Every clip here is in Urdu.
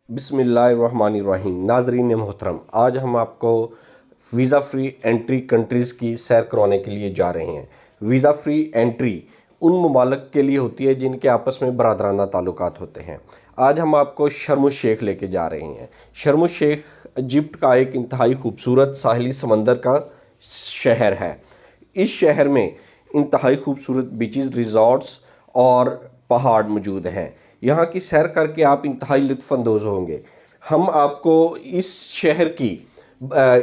بسم اللہ الرحمن الرحیم۔ ناظرین محترم، آج ہم آپ کو ویزا فری انٹری کنٹریز کی سیر کروانے کے لیے جا رہے ہیں۔ ویزا فری انٹری ان ممالک کے لیے ہوتی ہے جن کے آپس میں برادرانہ تعلقات ہوتے ہیں۔ آج ہم آپ کو شرم الشیخ لے کے جا رہے ہیں۔ شرم الشیخ ایجپٹ کا ایک انتہائی خوبصورت ساحلی سمندر کا شہر ہے۔ اس شہر میں انتہائی خوبصورت بیچز، ریزارٹس اور پہاڑ موجود ہیں۔ یہاں کی سیر کر کے آپ انتہائی لطف اندوز ہوں گے۔ ہم آپ کو اس شہر کی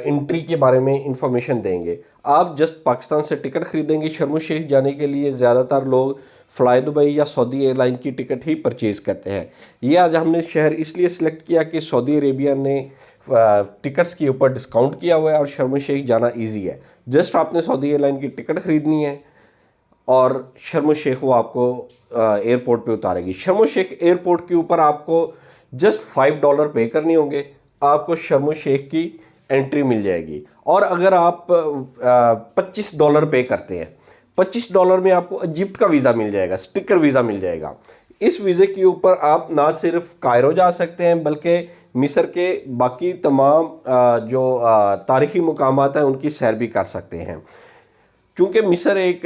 انٹری کے بارے میں انفارمیشن دیں گے۔ آپ جسٹ پاکستان سے ٹکٹ خریدیں گے شرم الشیخ جانے کے لیے۔ زیادہ تر لوگ فلائی دبئی یا سعودی ایئر لائن کی ٹکٹ ہی پرچیز کرتے ہیں۔ یہ آج ہم نے شہر اس لیے سلیکٹ کیا کہ سعودی عربیہ نے ٹکٹس کے اوپر ڈسکاؤنٹ کیا ہوا ہے اور شرم الشیخ جانا ایزی ہے۔ جسٹ آپ نے سعودی ایئر لائن کی ٹکٹ خریدنی ہے اور شرم الشیخ وہ آپ کو ایئرپورٹ پہ اتارے گی۔ شرم الشیخ ایئرپورٹ کے اوپر آپ کو جسٹ $5 پے کرنے ہوں گے، آپ کو شرم الشیخ کی انٹری مل جائے گی۔ اور اگر آپ $25 پے کرتے ہیں، $25 میں آپ کو ایجپٹ کا ویزا مل جائے گا، سٹیکر ویزا مل جائے گا۔ اس ویزے کے اوپر آپ نہ صرف کائرو جا سکتے ہیں بلکہ مصر کے باقی تمام جو تاریخی مقامات ہیں ان کی سیر بھی کر سکتے ہیں۔ چونکہ مصر ایک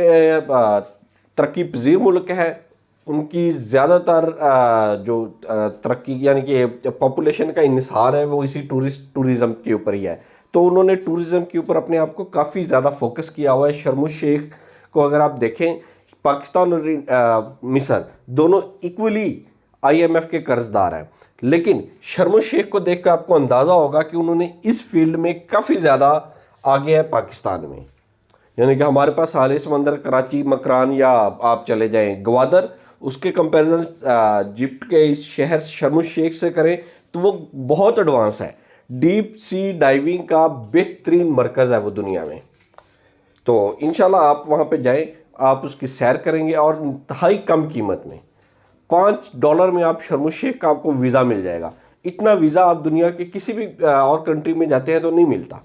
ترقی پذیر ملک ہے، ان کی زیادہ تر جو ترقی یعنی کہ پاپولیشن کا انحصار ہے وہ اسی ٹورزم کے اوپر ہی ہے، تو انہوں نے ٹورزم کے اوپر اپنے آپ کو کافی زیادہ فوکس کیا ہوا ہے۔ شرم الشیخ کو اگر آپ دیکھیں، پاکستان اور مصر دونوں ایکولی IMF کے قرض دار ہیں، لیکن شرم الشیخ کو دیکھ کر آپ کو اندازہ ہوگا کہ انہوں نے اس فیلڈ میں کافی زیادہ آگے ہے پاکستان میں۔ یعنی کہ ہمارے پاس ساحلی سمندر، کراچی، مکران یا آپ چلے جائیں گوادر، اس کے کمپیریزن ایجپٹ کے اس شہر شرم الشیخ سے کریں تو وہ بہت ایڈوانس ہے۔ ڈیپ سی ڈائیونگ کا بہترین مرکز ہے وہ دنیا میں۔ تو انشاءاللہ آپ وہاں پہ جائیں، آپ اس کی سیر کریں گے اور انتہائی کم قیمت میں $5 میں آپ شرم الشیخ کا آپ کو ویزا مل جائے گا۔ اتنا ویزا آپ دنیا کے کسی بھی اور کنٹری میں جاتے ہیں تو نہیں ملتا۔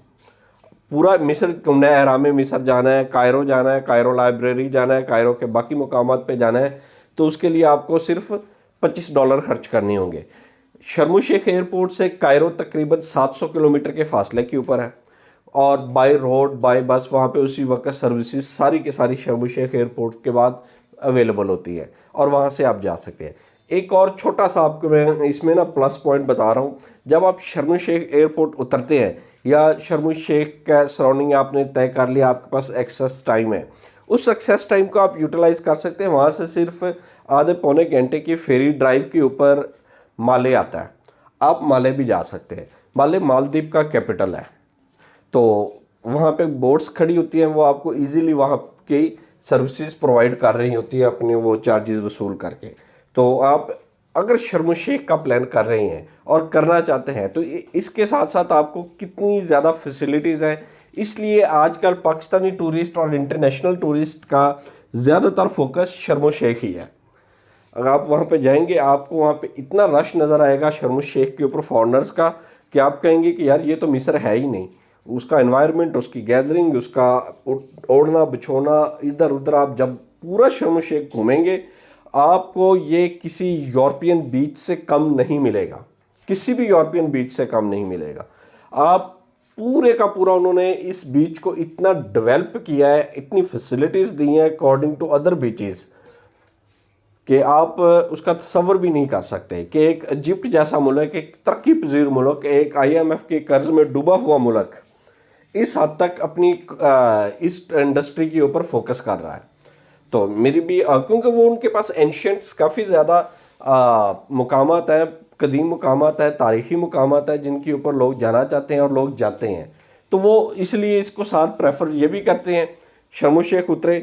پورا مصر گھومنا ہے، اہرام مصر جانا ہے، کائرو جانا ہے، کائرو لائبریری جانا ہے، کائرو کے باقی مقامات پہ جانا ہے، تو اس کے لیے آپ کو صرف $25 خرچ کرنے ہوں گے۔ شرم الشیخ ایئرپورٹ سے کائرو تقریباً 700 کلومیٹر کے فاصلے کے اوپر ہے، اور بائی روڈ بائی بس وہاں پہ اسی وقت سروسز ساری کے ساری شرم الشیخ ایئرپورٹ کے بعد اویلیبل ہوتی ہے اور وہاں سے آپ جا سکتے ہیں۔ ایک اور چھوٹا سا آپ کو میں اس میں پلس پوائنٹ بتا رہا ہوں، جب آپ شرم الشیخ ایئرپورٹ اترتے ہیں یا شرم الشیخ کا سراؤنڈنگ آپ نے طے کر لیا، آپ کے پاس ایکسیس ٹائم ہے، اس ایکسیس ٹائم کو آپ یوٹیلائز کر سکتے ہیں۔ وہاں سے صرف آدھے پونے گھنٹے کی فیری ڈرائیو کے اوپر مالے آتا ہے، آپ مالے بھی جا سکتے ہیں۔ مالے مالدیپ کا کیپٹل ہے، تو وہاں پہ بوٹس کھڑی ہوتی ہیں، وہ آپ کو ایزیلی وہاں کی سروسز پرووائڈ کر رہی ہوتی ہیں اپنے وہ چارجز وصول کر کے۔ تو آپ اگر شرم الشیخ کا پلان کر رہے ہیں اور کرنا چاہتے ہیں تو اس کے ساتھ ساتھ آپ کو کتنی زیادہ فیسلٹیز ہیں، اس لیے آج کل پاکستانی ٹورسٹ اور انٹرنیشنل ٹورسٹ کا زیادہ تر فوکس شرم الشیخ ہی ہے۔ اگر آپ وہاں پہ جائیں گے، آپ کو وہاں پہ اتنا رش نظر آئے گا شرم الشیخ کے اوپر فارنرز کا کہ آپ کہیں گے کہ یار یہ تو مصر ہے ہی نہیں۔ اس کا انوائرمنٹ، اس کی گیدرنگ، اس کا اوڑھنا بچھونا، ادھر ادھر آپ جب پورا شرم الشیخ گھومیں گے، آپ کو یہ کسی یورپین بیچ سے کم نہیں ملے گا، کسی بھی یورپین بیچ سے کم نہیں ملے گا۔ آپ پورے کا پورا انہوں نے اس بیچ کو اتنا ڈیولپ کیا ہے، اتنی فیسلٹیز دی ہیں اکارڈنگ ٹو ادر بیچز کہ آپ اس کا تصور بھی نہیں کر سکتے کہ ایک ایجپٹ جیسا ملک، ایک ترقی پذیر ملک، ایک IMF کے قرض میں ڈوبا ہوا ملک اس حد تک اپنی اس انڈسٹری کے اوپر فوکس کر رہا ہے۔ تو میری بھی کیونکہ وہ ان کے پاس اینشنٹس کافی زیادہ مقامات ہیں، قدیم مقامات ہیں، تاریخی مقامات ہیں جن کے اوپر لوگ جانا چاہتے ہیں اور لوگ جاتے ہیں، تو وہ اس لیے اس کو ساتھ پریفر یہ بھی کرتے ہیں۔ شرم الشیخ اترے